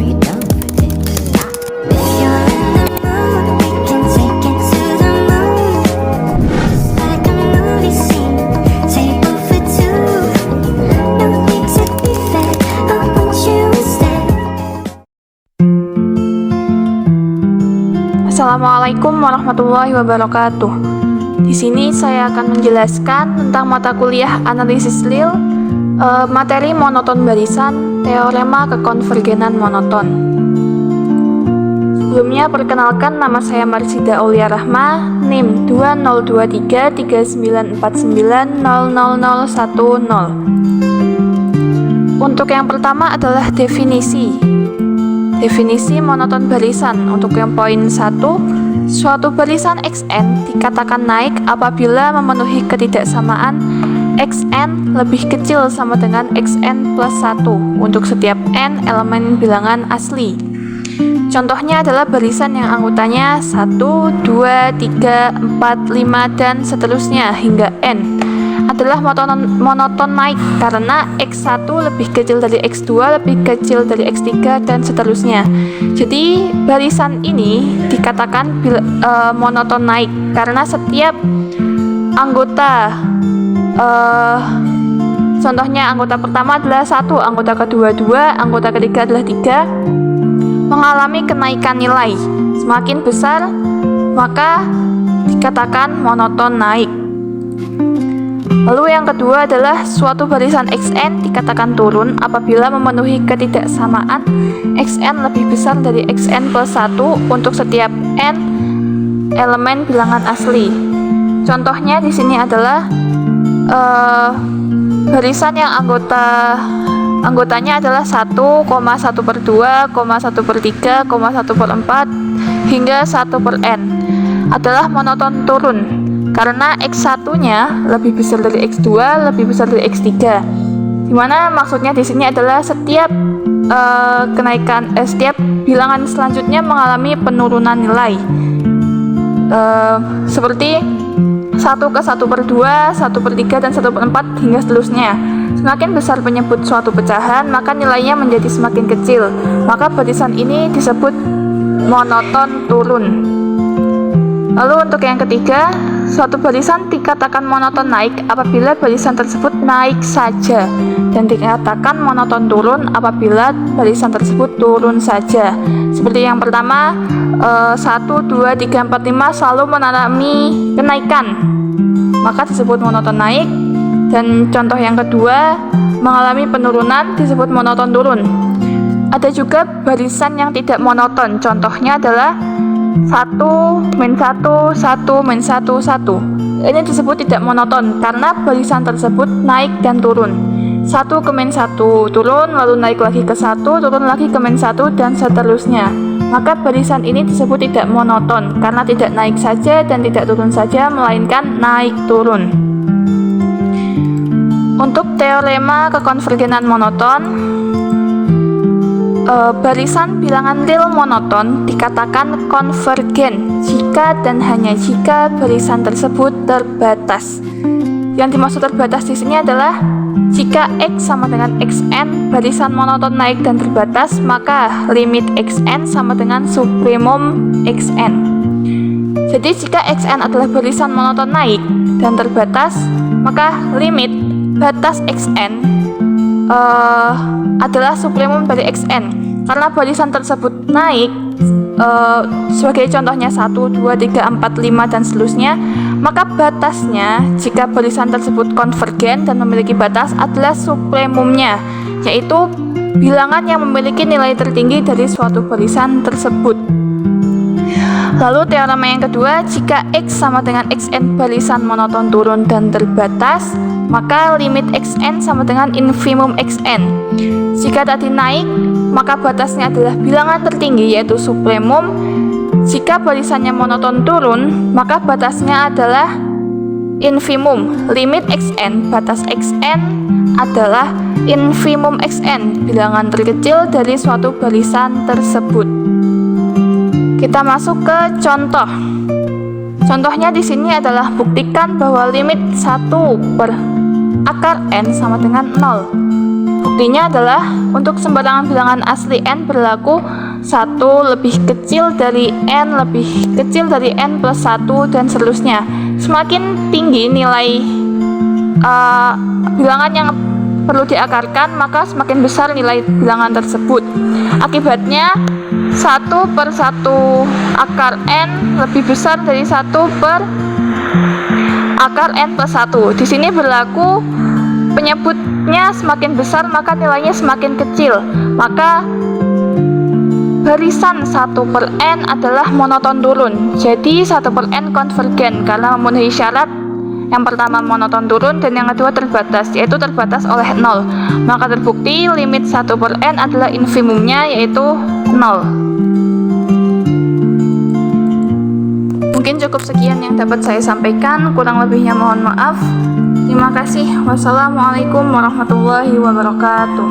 you don't forget. If you're in the mood, we can take it to the moon. Just like a movie scene, table for two. No need to be fed, I want you instead. Assalamualaikum warahmatullahi wabarakatuh. Di sini saya akan menjelaskan tentang mata kuliah analisis Lil, materi monoton barisan, teorema kekonvergenan monoton. Sebelumnya perkenalkan, nama saya Marsida Aulia Rahma, NIM 202339490010. Untuk yang pertama adalah definisi. Definisi monoton barisan. Untuk yang poin 1, suatu barisan Xn dikatakan naik apabila memenuhi ketidaksamaan Xn lebih kecil sama dengan Xn plus 1 untuk setiap n elemen bilangan asli. Contohnya adalah barisan yang anggotanya 1, 2, 3, 4, 5, dan seterusnya hingga n adalah monoton naik karena X1 lebih kecil dari X2, lebih kecil dari X3, dan seterusnya. Jadi barisan ini dikatakan monoton naik karena setiap anggota, contohnya anggota pertama adalah 1, anggota kedua 2, anggota ketiga adalah 3, mengalami kenaikan nilai. Semakin besar maka dikatakan monoton naik. Lalu yang kedua adalah suatu barisan Xn dikatakan turun apabila memenuhi ketidaksamaan Xn lebih besar dari Xn plus 1 untuk setiap n elemen bilangan asli. Contohnya di sini adalah barisan yang anggotanya adalah 1, 1 per 2, 1 per 3, 1 per 4 hingga 1 per n adalah monoton turun karena X1-nya lebih besar dari X2, lebih besar dari X3. Dimana maksudnya di sini adalah setiap setiap bilangan selanjutnya mengalami penurunan nilai. Seperti 1 ke 1 per 2, 1 per 3, dan 1 per 4 hingga seterusnya. Semakin besar penyebut suatu pecahan, maka nilainya menjadi semakin kecil. Maka barisan ini disebut monoton turun. Lalu untuk yang ketiga, suatu barisan dikatakan monoton naik apabila barisan tersebut naik saja, dan dikatakan monoton turun apabila barisan tersebut turun saja. Seperti yang pertama, 1, 2, 3, 4, 5 selalu mengalami kenaikan, maka disebut monoton naik. Dan contoh yang kedua, mengalami penurunan, disebut monoton turun. Ada juga barisan yang tidak monoton, contohnya adalah 1, min 1, 1, min 1, 1. Ini disebut tidak monoton karena barisan tersebut naik dan turun. 1 ke min 1 turun, lalu naik lagi ke 1, turun lagi ke min 1, dan seterusnya. Maka barisan ini disebut tidak monoton karena tidak naik saja dan tidak turun saja, melainkan naik turun. Untuk teorema kekonvergenan monoton, barisan bilangan real monoton dikatakan konvergen jika dan hanya jika barisan tersebut terbatas. Yang dimaksud terbatas di sini adalah jika X sama dengan Xn barisan monoton naik dan terbatas, maka limit Xn sama dengan supremum Xn. Jadi jika Xn adalah barisan monoton naik dan terbatas, maka limit batas Xn adalah supremum dari Xn. Karena barisan tersebut naik, sebagai contohnya 1, 2, 3, 4, 5, dan seterusnya, maka batasnya jika barisan tersebut konvergen dan memiliki batas adalah supremumnya, yaitu bilangan yang memiliki nilai tertinggi dari suatu barisan tersebut. Lalu teorema yang kedua, jika X sama dengan Xn barisan monoton turun dan terbatas, maka limit Xn sama dengan infimum Xn. Jika tadi naik, maka batasnya adalah bilangan tertinggi yaitu supremum. Jika barisannya monoton turun, maka batasnya adalah infimum. Limit Xn, batas Xn adalah infimum Xn, bilangan terkecil dari suatu barisan tersebut. Kita masuk ke contoh. Contohnya di sini adalah buktikan bahwa limit 1 per akar n sama dengan 0. Buktinya adalah untuk sembarangan bilangan asli n berlaku 1 lebih kecil dari n lebih kecil dari n plus 1 dan seterusnya. Semakin tinggi nilai bilangan yang perlu diakarkan, maka semakin besar nilai bilangan tersebut. Akibatnya 1/1 akar n lebih besar dari 1 per akar n plus 1. Di sini berlaku penyebutnya semakin besar maka nilainya semakin kecil. Maka barisan 1 per n adalah monoton turun. Jadi 1 per n konvergen karena memenuhi syarat yang pertama monoton turun dan yang kedua terbatas, yaitu terbatas oleh 0. Maka terbukti limit 1 per n adalah infimumnya, yaitu 0. Mungkin cukup sekian yang dapat saya sampaikan, kurang lebihnya mohon maaf. Terima kasih. Wassalamualaikum warahmatullahi wabarakatuh.